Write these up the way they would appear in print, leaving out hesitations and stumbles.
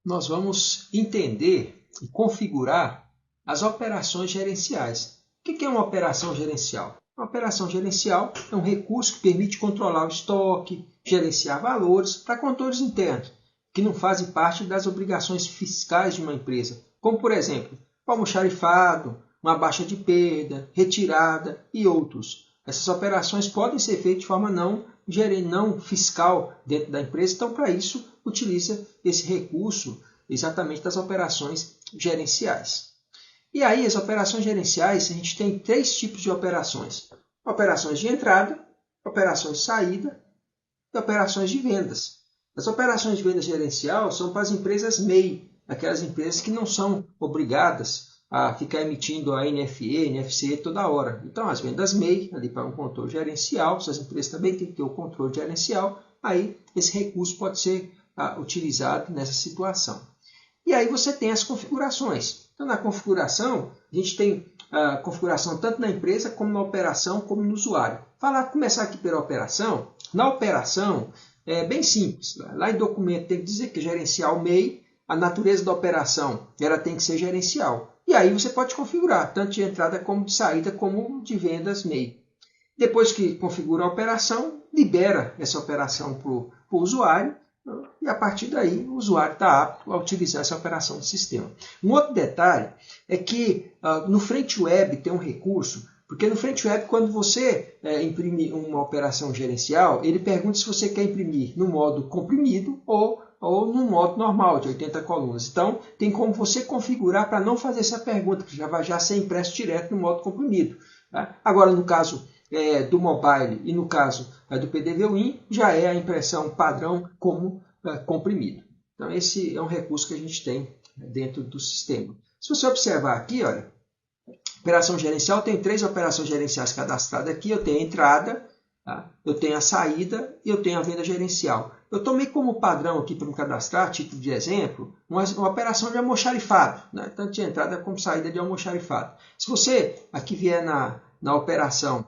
nós vamos entender e configurar as operações gerenciais. O que é uma operação gerencial? Uma operação gerencial é um recurso que permite controlar o estoque, gerenciar valores para controles internos, que não fazem parte das obrigações fiscais de uma empresa, como, por exemplo, o almoxarifado, uma baixa de perda, retirada e outros. Essas operações podem ser feitas de forma não fiscal dentro da empresa, então, para isso, utiliza esse recurso exatamente das operações gerenciais. E aí, as operações gerenciais, a gente tem 3 tipos de operações. Operações de entrada, operações de saída e operações de vendas. As operações de venda gerencial são para as empresas MEI, aquelas empresas que não são obrigadas a ficar emitindo a NFE, NFCE toda hora. Então, as vendas MEI, ali para um controle gerencial, se as empresas também têm que ter o controle gerencial, aí esse recurso pode ser utilizado nessa situação. E aí você tem as configurações. Então, na configuração, a gente tem a configuração tanto na empresa, como na operação, como no usuário. Começar aqui pela operação. Na operação, é bem simples. Lá em documento tem que dizer que é gerencial MEI, a natureza da operação ela tem que ser gerencial. E aí você pode configurar, tanto de entrada como de saída, como de vendas MEI. Depois que configura a operação, libera essa operação para o usuário, e a partir daí o usuário está apto a utilizar essa operação do sistema. Um outro detalhe é que no Frente Web tem um recurso, porque no Frente Web, quando você imprime uma operação gerencial, ele pergunta se você quer imprimir no modo comprimido ou no modo normal, de 80 colunas. Então, tem como você configurar para não fazer essa pergunta, que já vai ser impresso direto no modo comprimido. Tá? Agora, no caso do mobile e no caso do PDV-Win, já é a impressão padrão como comprimido. Então, esse é um recurso que a gente tem dentro do sistema. Se você observar aqui, olha, operação gerencial, tem 3 operações gerenciais cadastradas aqui. Eu tenho a entrada, tá? Eu tenho a saída e eu tenho a venda gerencial. Eu tomei como padrão aqui para me cadastrar, título de exemplo, uma operação de almoxarifado, né? Tanto de entrada como saída de almoxarifado. Se você aqui vier na operação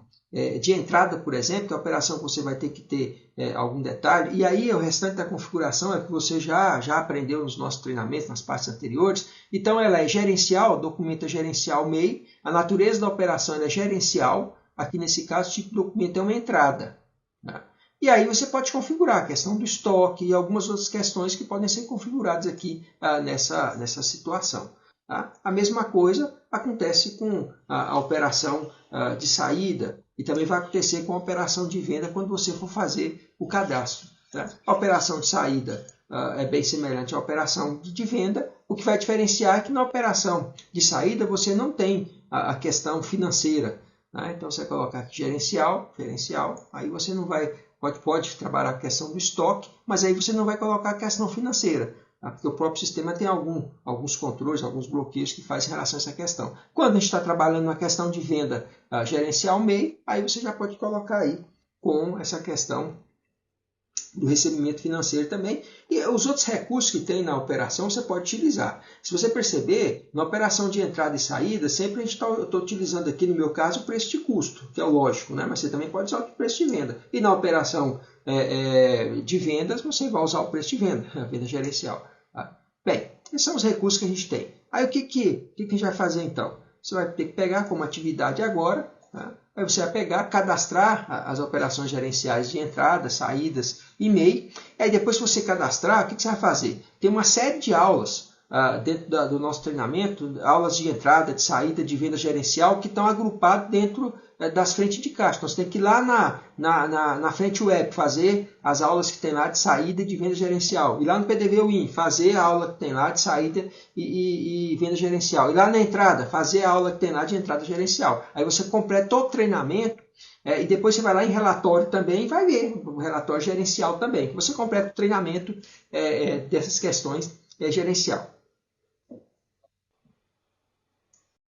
de entrada, por exemplo, que é a operação que você vai ter que ter algum detalhe, e aí o restante da configuração é que você já aprendeu nos nossos treinamentos, nas partes anteriores. Então ela é gerencial, documento é gerencial MEI, a natureza da operação é gerencial, aqui nesse caso o tipo de documento é uma entrada. Né? E aí você pode configurar a questão do estoque e algumas outras questões que podem ser configuradas aqui nessa situação. Tá? A mesma coisa acontece com a operação de saída e também vai acontecer com a operação de venda quando você for fazer o cadastro. Tá? A operação de saída é bem semelhante à operação de venda. O que vai diferenciar é que na operação de saída você não tem a questão financeira. Tá? Então você coloca aqui gerencial, aí você não vai, pode trabalhar a questão do estoque, mas aí você não vai colocar a questão financeira. Porque o próprio sistema tem alguns controles, alguns bloqueios que fazem em relação a essa questão. Quando a gente está trabalhando na questão de venda gerencial MEI, aí você já pode colocar aí com essa questão do recebimento financeiro também. E os outros recursos que tem na operação você pode utilizar. Se você perceber, na operação de entrada e saída, sempre eu estou utilizando aqui, no meu caso, o preço de custo, que é o lógico, né? Mas você também pode usar o preço de venda. E na operação de vendas, você vai usar o preço de venda, a venda gerencial. Tá? Bem, esses são os recursos que a gente tem. Aí o que a gente vai fazer então? Você vai ter que pegar como atividade agora, tá? Aí você vai pegar, cadastrar as operações gerenciais de entradas, saídas e MEI. Aí depois que você cadastrar, o que você vai fazer? Tem uma série de aulas dentro do nosso treinamento, aulas de entrada, de saída, de venda gerencial, que estão agrupadas dentro das frentes de caixa. Então você tem que ir lá na frente web fazer as aulas que tem lá de saída e de venda gerencial. E lá no PDV-Win fazer a aula que tem lá de saída e venda gerencial. E lá na entrada fazer a aula que tem lá de entrada gerencial. Aí você completa todo o treinamento e depois você vai lá em relatório também e vai ver o relatório gerencial também. Você completa o treinamento dessas questões gerencial.